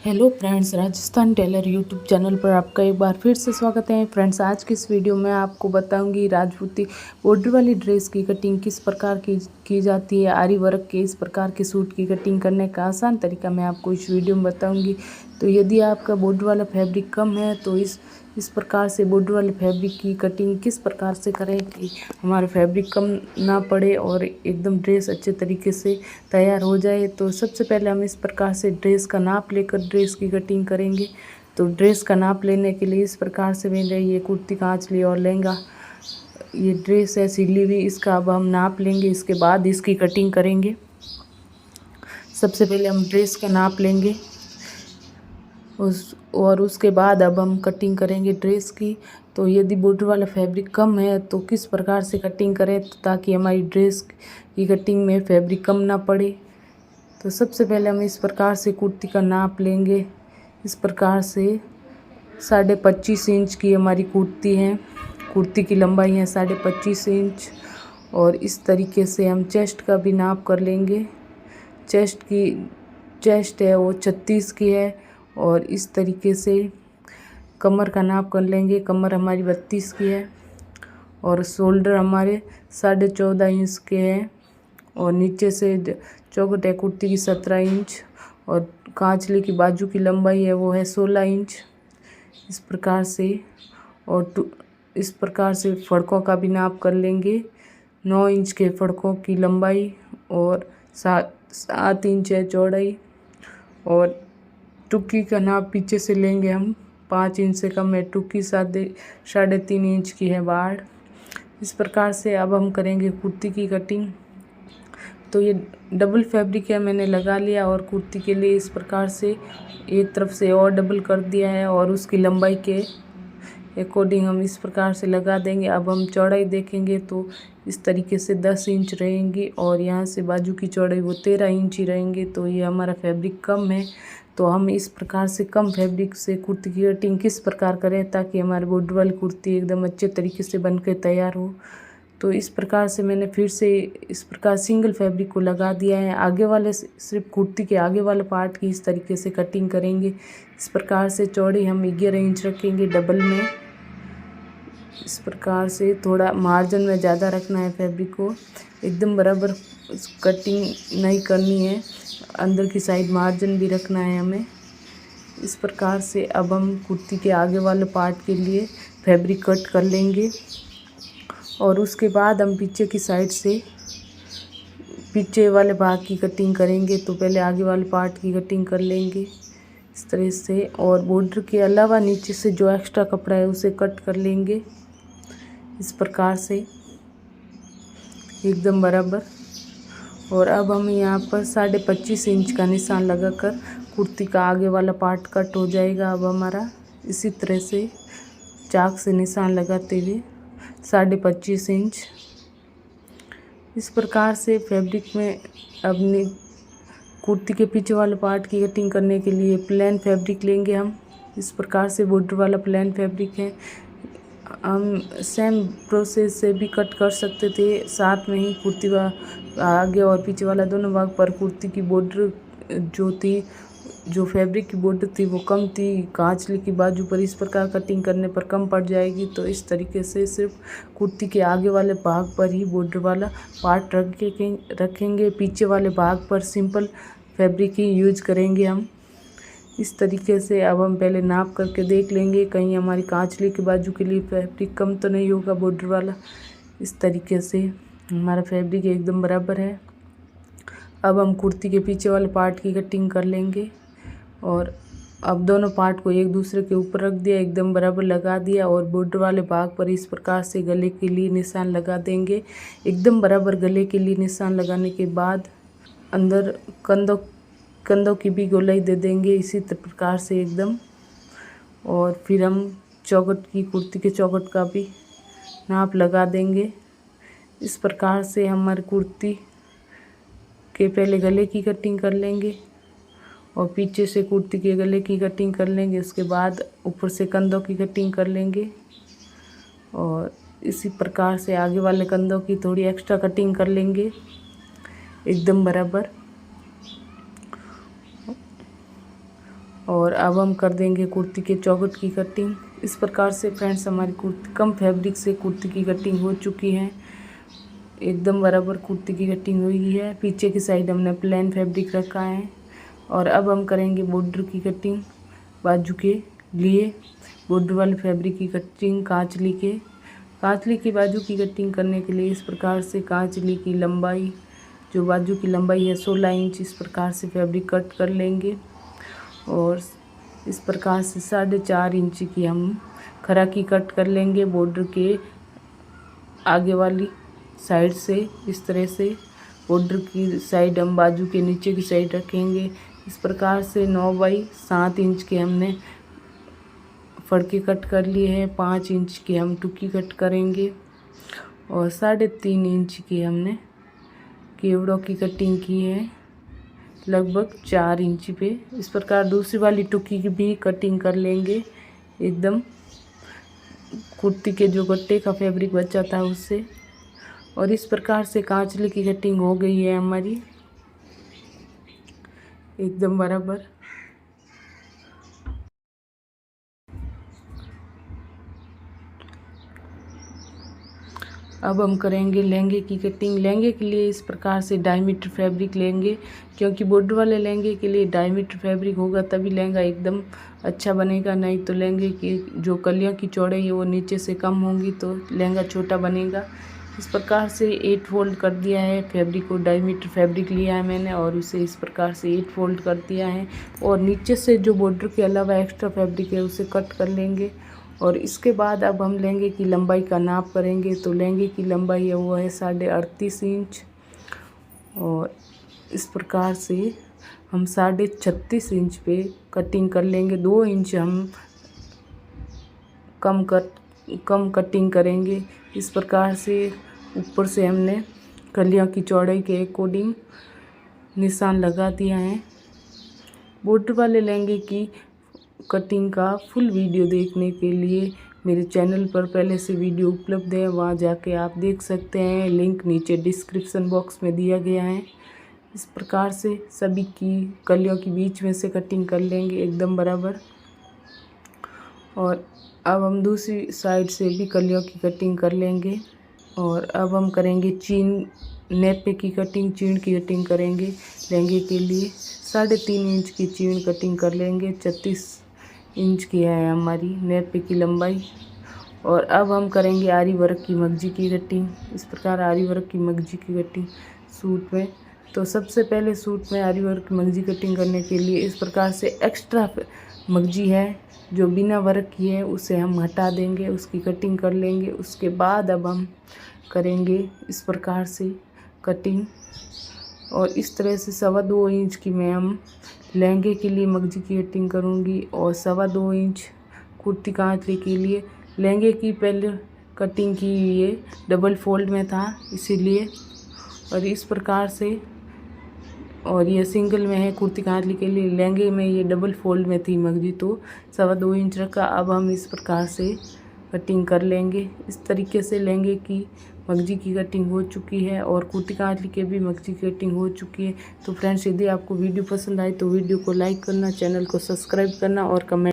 Hello friends, Rajasthan tailor YouTube channel पर आपका एक बार फिर से स्वागत है। फ्रेंड्स, आज की इस वीडियो में आपको बताऊंगी राजपूती बॉर्डर वाली ड्रेस की कटिंग किस प्रकार की जाती है। आरी वर्क के इस प्रकार के सूट की कटिंग करने का आसान तरीका मैं आपको इस वीडियो में बताऊंगी। तो यदि आपका बॉर्डर वाला फैब्रिक कम है तो इस प्रकार से बॉर्डर वाले फैब्रिक की कटिंग किस प्रकार से करें कि हमारा फैब्रिक कम ना पड़े और एकदम ड्रेस अच्छे तरीके से तैयार हो जाए। तो सबसे पहले हम इस प्रकार से ड्रेस का नाप लेकर ड्रेस की कटिंग करेंगे। तो ड्रेस का नाप लेने के लिए इस प्रकार से मैंने ये कुर्ती कांच ली और लहंगा, ये ड्रेस है सिली हुई, इसका अब हम नाप लेंगे, इसके बाद इसकी कटिंग करेंगे। सबसे पहले हम ड्रेस का नाप लेंगे उसके बाद अब हम कटिंग करेंगे ड्रेस की। तो यदि बॉर्डर वाला फैब्रिक कम है तो किस प्रकार से कटिंग करें ताकि हमारी ड्रेस की कटिंग में फैब्रिक कम ना पड़े। तो सबसे पहले हम इस प्रकार से कुर्ती का नाप लेंगे। इस प्रकार से 25.5 इंच की हमारी कुर्ती है, कुर्ती की लंबाई है 25.5 इंच। और इस तरीके से हम चेस्ट का भी नाप कर लेंगे। चेस्ट है वो 36 की है। और इस तरीके से कमर का नाप कर लेंगे, कमर हमारी 32 की है। और शोल्डर हमारे 14.5 इंच के हैं। और नीचे से चौकट है कुर्ती की 17 इंच। और कांचली की बाजू की लंबाई है वो है 16 इंच। इस प्रकार से इस प्रकार से फड़कों का भी नाप कर लेंगे। 9 इंच के फड़कों की लंबाई और 7 इंच है चौड़ाई। और टुक्की का नाप पीछे से लेंगे हम, 5 इंच से कम है टुक्की, 3.5 इंच की है बाड़। इस प्रकार से अब हम करेंगे कुर्ती की कटिंग। तो ये डबल फैब्रिक है, मैंने लगा लिया और कुर्ती के लिए इस प्रकार से एक तरफ से और डबल कर दिया है और उसकी लंबाई के अकॉर्डिंग हम इस प्रकार से लगा देंगे। अब हम चौड़ाई देखेंगे तो इस तरीके से 10 इंच रहेंगी और यहाँ से बाजू की चौड़ाई वो 13 इंच ही रहेंगे। तो ये हमारा फैब्रिक कम है। तो हम इस प्रकार से कम फैब्रिक से कुर्ती की कटिंग किस प्रकार करें ताकि हमारी बॉर्डर वाली कुर्ती एकदम अच्छे तरीके से बनकर तैयार हो। तो इस प्रकार से मैंने फिर से इस प्रकार सिंगल फैब्रिक को लगा दिया है। आगे वाले सिर्फ कुर्ती के आगे वाले पार्ट की इस तरीके से कटिंग करेंगे। इस प्रकार से चौड़ी हम 11 इंच रखेंगे डबल में। इस प्रकार से थोड़ा मार्जिन में ज़्यादा रखना है फैब्रिक को, एकदम बराबर कटिंग नहीं करनी है, अंदर की साइड मार्जिन भी रखना है हमें। इस प्रकार से अब हम कुर्ती के आगे वाले पार्ट के लिए फैब्रिक कट कर लेंगे। और उसके बाद हम पीछे की साइड से पीछे वाले भाग की कटिंग करेंगे। तो पहले आगे वाले पार्ट की कटिंग कर लेंगे इस तरह से। और बॉर्डर के अलावा नीचे से जो एक्स्ट्रा कपड़ा है उसे कट कर लेंगे इस प्रकार से एकदम बराबर। और अब हम यहाँ पर 25.5 इंच का निशान लगाकर कुर्ती का आगे वाला पार्ट कट हो जाएगा। अब हमारा इसी तरह से चाक से निशान लगाते हुए 25.5 इंच। इस प्रकार से फैब्रिक में अपनी कुर्ती के पीछे वाले पार्ट की कटिंग करने के लिए प्लेन फैब्रिक लेंगे हम। इस प्रकार से बॉर्डर वाला प्लेन फैब्रिक है। हम सेम प्रोसेस से भी कट कर सकते थे, साथ में ही कुर्ती का आगे और पीछे वाला दोनों भाग पर कुर्ती की बॉर्डर जो फैब्रिक की बॉर्डर थी वो कम थी, कांचली की बाजू पर इस प्रकार कटिंग करने पर कम पड़ जाएगी। तो इस तरीके से सिर्फ कुर्ती के आगे वाले भाग पर ही बॉर्डर वाला पार्ट रखेंगे, पीछे वाले भाग पर सिंपल फैब्रिक ही यूज करेंगे हम। इस तरीके से अब हम पहले नाप करके देख लेंगे कहीं हमारी कांचली की बाजू के लिए फैब्रिक कम तो नहीं होगा बॉर्डर वाला। इस तरीके से हमारा फैब्रिक एकदम बराबर है। अब हम कुर्ती के पीछे वाले पार्ट की कटिंग कर लेंगे। और अब दोनों पार्ट को एक दूसरे के ऊपर रख दिया, एकदम बराबर लगा दिया। और बॉर्डर वाले भाग पर इस प्रकार से गले के लिए निशान लगा देंगे। एकदम बराबर गले के लिए निशान लगाने के बाद अंदर कंधों की भी गोलाई दे देंगे इसी प्रकार से एकदम। और फिर हम कुर्ती के चौकट का भी नाप लगा देंगे। इस प्रकार से हमारी कुर्ती के पहले गले की कटिंग कर लेंगे और पीछे से कुर्ती के गले की कटिंग कर लेंगे। उसके बाद ऊपर से कंधों की कटिंग कर लेंगे। और इसी प्रकार से आगे वाले कंधों की थोड़ी एक्स्ट्रा कटिंग कर लेंगे एकदम बराबर। और अब हम कर देंगे कुर्ती के चौकट की कटिंग। इस प्रकार से फ्रेंड्स हमारी कुर्ती कम फैब्रिक से कुर्ती की कटिंग हो चुकी है। एकदम बराबर कुर्ती की कटिंग हुई है। पीछे की साइड हमने प्लेन फैब्रिक रखा है। और अब हम करेंगे बॉर्डर की कटिंग। बाजू के लिए बॉर्डर वाले फैब्रिक की कटिंग कांचली की बाजू की कटिंग करने के लिए इस प्रकार से कांचली की लंबाई, जो बाजू की लंबाई है 16 इंच, इस प्रकार से फैब्रिक कट कर लेंगे। और इस प्रकार से 4.5 इंच की हम खरा की कट कर लेंगे बॉर्डर के आगे वाली साइड से। इस तरह से बॉर्डर की साइड हम बाजू के नीचे की साइड रखेंगे। इस प्रकार से 9/7 इंच के हमने फड़के कट कर लिए हैं। 5 इंच की हम टुकी कट करेंगे और 3.5 इंच की हमने केवड़ों की कटिंग की है लगभग 4 इंच पे। इस प्रकार दूसरी वाली टुकी की भी कटिंग कर लेंगे एकदम कुर्ती के जो गट्टे का फैब्रिक बचा था उससे। और इस प्रकार से कांचली की कटिंग हो गई है हमारी एकदम बराबर। अब हम करेंगे लहंगे की कटिंग। लहंगे के लिए इस प्रकार से 2.5 मीटर फैब्रिक लेंगे, क्योंकि बॉर्डर वाले लहंगे के लिए 2.5 मीटर फैब्रिक होगा तभी लहंगा एकदम अच्छा बनेगा। नहीं तो लहंगे की जो कलियों की चौड़ाई है वो नीचे से कम होंगी तो लहंगा छोटा बनेगा। इस प्रकार से 8 फोल्ड कर दिया है फैब्रिक को। 2.5 मीटर फैब्रिक लिया है मैंने और उसे इस प्रकार से 8 फोल्ड कर दिया है। और नीचे से जो बॉर्डर के अलावा एक्स्ट्रा फैब्रिक है उसे कट कर लेंगे। और इसके बाद अब हम लहंगे की लंबाई का नाप करेंगे। तो लहंगे की लंबाई है वो है 38.5 इंच और इस प्रकार से हम 36.5 इंच पे कटिंग कर लेंगे। 2 इंच हम कम कटिंग करेंगे। इस प्रकार से ऊपर से हमने कलियों की चौड़ाई के अकॉर्डिंग निशान लगा दिया है। बॉर्डर वाले लहंगे की कटिंग का फुल वीडियो देखने के लिए मेरे चैनल पर पहले से वीडियो उपलब्ध है, वहाँ जाके आप देख सकते हैं। लिंक नीचे डिस्क्रिप्शन बॉक्स में दिया गया है। इस प्रकार से सभी की कलियों के बीच में से कटिंग कर लेंगे एकदम बराबर। और अब हम दूसरी साइड से भी कलियों की कटिंग कर लेंगे। और अब हम करेंगे चीन नेपे की कटिंग। चीन की कटिंग करेंगे लहंगे के लिए। 3.5 इंच की चीन कटिंग कर लेंगे। 36 इंच की है हमारी नेपे की लंबाई। और अब हम करेंगे आरी वर्क की मगजी की कटिंग। इस प्रकार आरी वर्क की मगजी की कटिंग सूट में। तो सबसे पहले सूट में आरी वर्क की मगजी कटिंग करने के लिए इस प्रकार से एक्स्ट्रा मगजी है जो बिना वर्क की है उसे हम हटा देंगे, उसकी कटिंग कर लेंगे। उसके बाद अब हम करेंगे इस प्रकार से कटिंग। और इस तरह से 2.25 इंच की मैं हम लहंगे के लिए मगजी की कटिंग करूँगी और 2.25 इंच कुर्ती कांचली के लिए। लहंगे की पहले कटिंग की ये डबल फोल्ड में था इसीलिए। और इस प्रकार से और ये सिंगल में है कुर्ती कांचली के लिए। लहंगे में ये डबल फोल्ड में थी मगजी तो 2.25 इंच रखा। अब हम इस प्रकार से कटिंग कर लेंगे। इस तरीके से लहंगे की मगजी की कटिंग हो चुकी है और कुर्ती कांचली के भी मगजी की कटिंग हो चुकी है। तो फ्रेंड्स यदि आपको वीडियो पसंद आए तो वीडियो को लाइक करना, चैनल को सब्सक्राइब करना और कमेंट